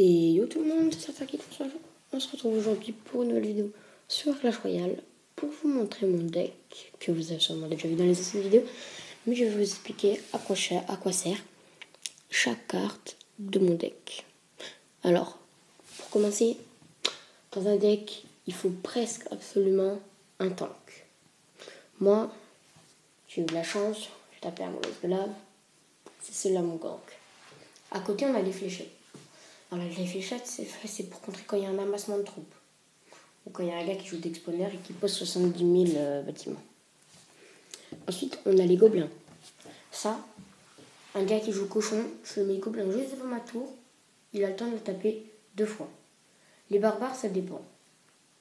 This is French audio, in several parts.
Et yo tout le monde, c'est Sarta qui on se retrouve aujourd'hui pour une nouvelle vidéo sur Clash Royale pour vous montrer mon deck que vous avez sûrement déjà vu dans les anciennes vidéos, mais je vais vous expliquer à quoi sert chaque carte de mon deck. Alors, pour commencer, dans un deck, il faut presque absolument un tank. Moi, j'ai eu de la chance, j'ai tapé un molosse de lave, c'est celui-là mon gank. À côté, on a les fléchettes. Alors, les fléchettes, c'est pour contrer quand il y a un amassement de troupes. Ou quand il y a un gars qui joue d'exponeur et qui pose 70 000 bâtiments. Ensuite, on a les gobelins. Ça, un gars qui joue cochon, je mets les gobelins juste devant ma tour, il a le temps de le taper 2 fois. Les barbares, ça dépend.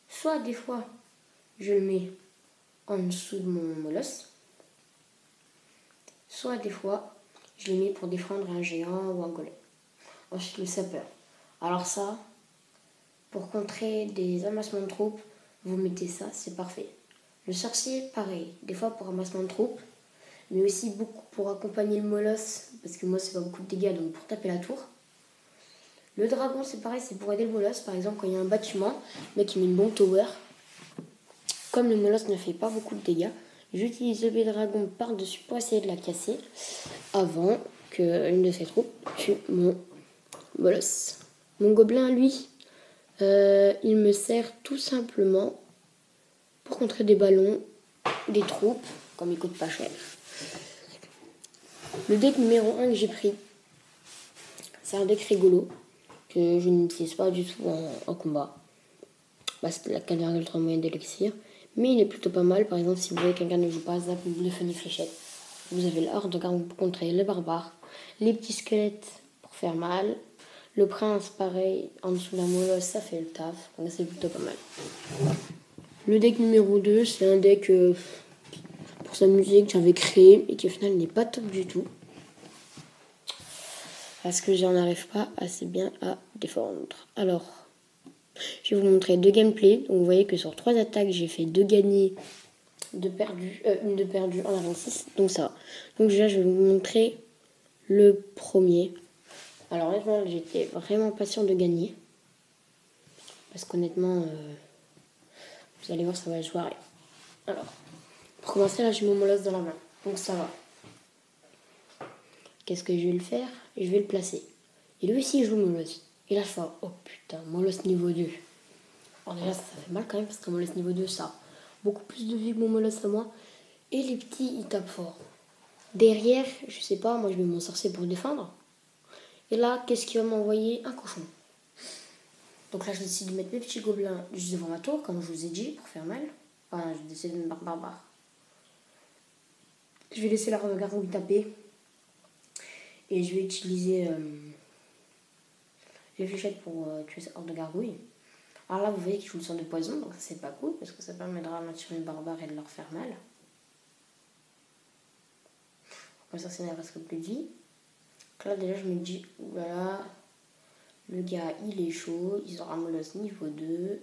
Soit des fois, je le mets en dessous de mon molosse. Soit des fois, je les mets pour défendre un géant ou un golem. Ensuite, le sapeur. Alors ça, pour contrer des amassements de troupes, vous mettez ça, c'est parfait. Le sorcier, pareil, des fois pour amassement de troupes, mais aussi beaucoup pour accompagner le molosse, parce que moi c'est pas beaucoup de dégâts, donc pour taper la tour. Le dragon, c'est pareil, c'est pour aider le molosse, par exemple quand il y a un bâtiment, le mec il met une bombe tower. Comme le molosse ne fait pas beaucoup de dégâts, j'utilise le dragon par-dessus pour essayer de la casser, avant qu'une de ses troupes tue mon molosse. Mon gobelin, lui, il me sert tout simplement pour contrer des ballons, des troupes, comme il coûte pas cher. Le deck numéro 1 que j'ai pris, c'est un deck rigolo, que je n'utilise pas du tout en combat. C'est la 4,3 moyenne d'élixir, mais il est plutôt pas mal. Par exemple, si vous voyez que quelqu'un ne joue pas Zap, le fun et fléchette, vous avez l'ordre de garde pour contrer les barbares, les petits squelettes pour faire mal. Le prince, pareil, en dessous de la molosse, ça fait le taf. Donc c'est plutôt pas mal. Le deck numéro 2, c'est un deck pour s'amuser que j'avais créé et qui au final n'est pas top du tout. Parce que j'en arrive pas assez bien à défendre. Alors, je vais vous montrer 2 gameplays. Donc vous voyez que sur 3 attaques, j'ai fait 2 gagnés, 2 perdus, une de perdus, en 26. Donc ça va. Donc déjà, je vais vous montrer le premier. Alors honnêtement, j'étais vraiment patient de gagner. Parce qu'honnêtement, vous allez voir, ça va jouer. Alors, pour commencer, là, j'ai mon molosse dans la main. Donc ça va. Qu'est-ce que je vais le faire? Je vais le placer. Et lui aussi, il joue molosse. Et là, je fais, oh putain, molosse niveau 2. Alors déjà, ça fait mal quand même, parce que molosse niveau 2, ça a beaucoup plus de vie que mon molosse à moi. Et les petits, ils tapent fort. Derrière, je sais pas, moi, je mets mon sorcier pour défendre. Et là, qu'est-ce qu'il va m'envoyer? Un cochon. Donc là, je décide de mettre mes petits gobelins juste devant ma tour, comme je vous ai dit, pour faire mal. Enfin, je décide de me barbare. Je vais laisser la gargouille taper. Et je vais utiliser les fléchettes pour tuer cette horde de gargouilles. Alors là, vous voyez qu'ils jouent le sang de poison, donc ça c'est pas cool, parce que ça permettra de ralentir mes barbares et de leur faire mal. Moi, ça n'a presque plus de vie. Donc là, déjà, je me dis, oulala, le gars, il est chaud, il aura un molosse niveau 2.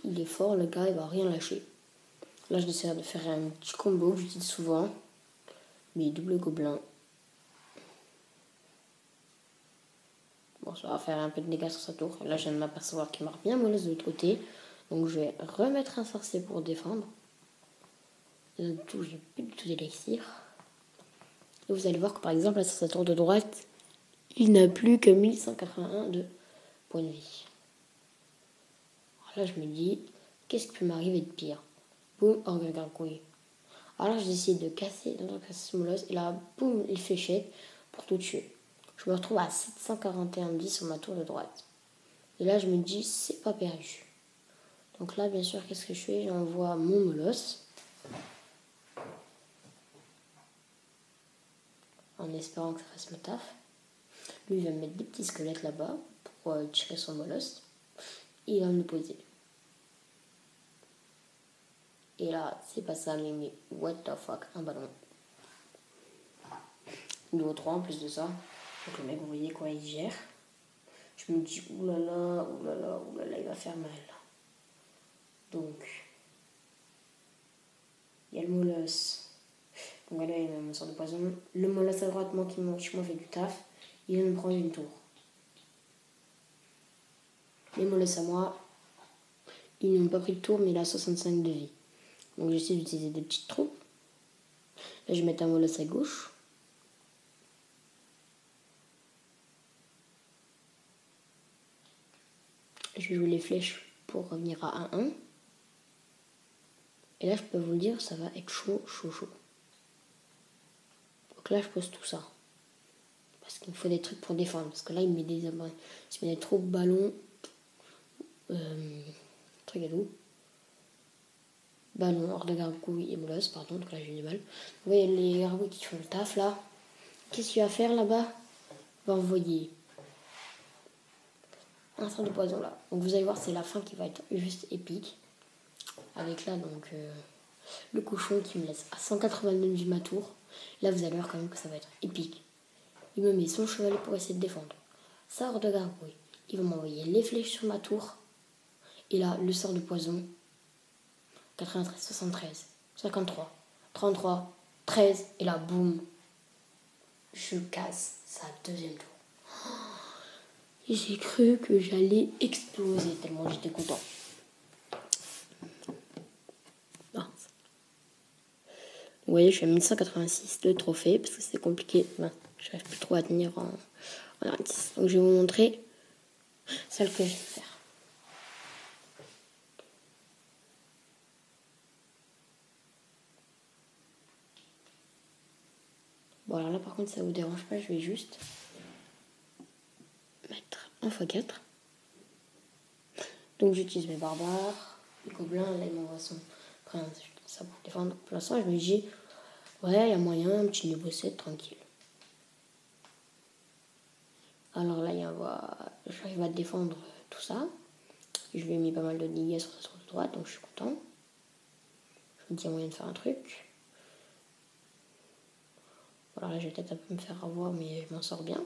Il est fort, le gars, il va rien lâcher. Là, je décide de faire un petit combo que j'utilise souvent. Mes doubles gobelins. Bon, ça va faire un peu de dégâts sur sa tour. Là, je viens de m'apercevoir qu'il marque bien molosse de l'autre côté. Donc, je vais remettre un sorcier pour défendre. De tout, j'ai plus du tout d'élixir. Et vous allez voir que, par exemple, là, sur sa tour de droite, il n'a plus que 1181 de points de vie. Alors là, je me dis, qu'est-ce qui peut m'arriver de pire? Boum, orgue gargouille. Alors là, je décide de casser ce molosse. Et là, boum, il fléchette pour tout tuer. Je me retrouve à 741 de vie sur ma tour de droite. Et là, je me dis, c'est pas perdu. Donc là, bien sûr, qu'est-ce que je fais? J'envoie mon molosse. En espérant que ça fasse le taf. Lui, il va me mettre des petits squelettes là-bas pour tirer son molosse. Et il va me le poser. Et là, c'est pas ça, mais what the fuck, un ballon. Niveau 3 en plus de ça. Donc le mec, vous voyez quoi, il gère. Je me dis, oulala, oulala, oulala, il va faire mal. Donc, il y a le molosse. Donc là, il me sort de poison. Le molosse à droite, moi qui m'en fait du taf. Il vient me prendre une tour. Les molosses à moi, ils n'ont pas pris le tour, mais il a 65 de vie. Donc j'essaie d'utiliser des petites troupes. Là, je vais mettre un molosse à gauche. Je vais jouer les flèches pour revenir à 1-1. Et là, je peux vous le dire, ça va être chaud, chaud, chaud. Donc là, je pose tout ça. Parce qu'il me faut des trucs pour défendre. Parce que là, il me met des troupes ballons. Truc à dos. Ballon, hors de gargouille et molosse, pardon. Donc là, j'ai du mal. Vous voyez les gargouilles qui font le taf là. Qu'est-ce qu'il va faire là-bas? Il va envoyer un sort de poison là. Donc vous allez voir, c'est la fin qui va être juste épique. Avec là, donc, le cochon qui me laisse à 189 du ma tour. Là, vous allez voir quand même que ça va être épique. Il me met son chevalet pour essayer de défendre. Sort de gargouille. Il va m'envoyer les flèches sur ma tour. Et là, le sort de poison. 93, 73, 53, 33, 13. Et là, boum. Je casse sa deuxième tour. J'ai cru que j'allais exploser tellement j'étais content. Vous voyez, je suis à 1186 de trophée parce que c'est compliqué. Je n'arrive plus trop à tenir en artiste. Donc je vais vous montrer celle que je vais faire. Bon, alors là par contre, ça vous dérange pas, je vais juste mettre 1x4. Donc j'utilise mes barbares, les gobelins, là ils m'envoient son prince, ça pour défendre. Pour l'instant, je me dis, ouais, il y a moyen, un petit niveau 7, tranquille. Alors là, j'arrive à défendre tout ça. Je lui ai mis pas mal de dégâts sur sa tour de droite, donc je suis content. Je me dis, il y a moyen de faire un truc. Voilà, là, je vais peut-être un peu me faire avoir, mais je m'en sors bien.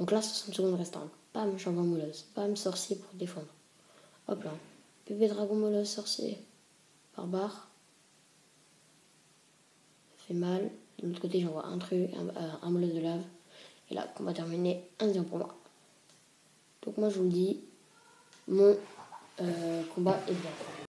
Donc là, 60 secondes restantes. Bam, j'envoie molosse. Bam, sorcier pour défendre. Hop là. Bébé dragon molosse, sorcier. Barbare. Ça fait mal. De l'autre côté, j'envoie un truc, un molosse de lave. Et là, combat terminé, 1-0 pour moi. Donc moi, je vous le dis, mon combat est bien.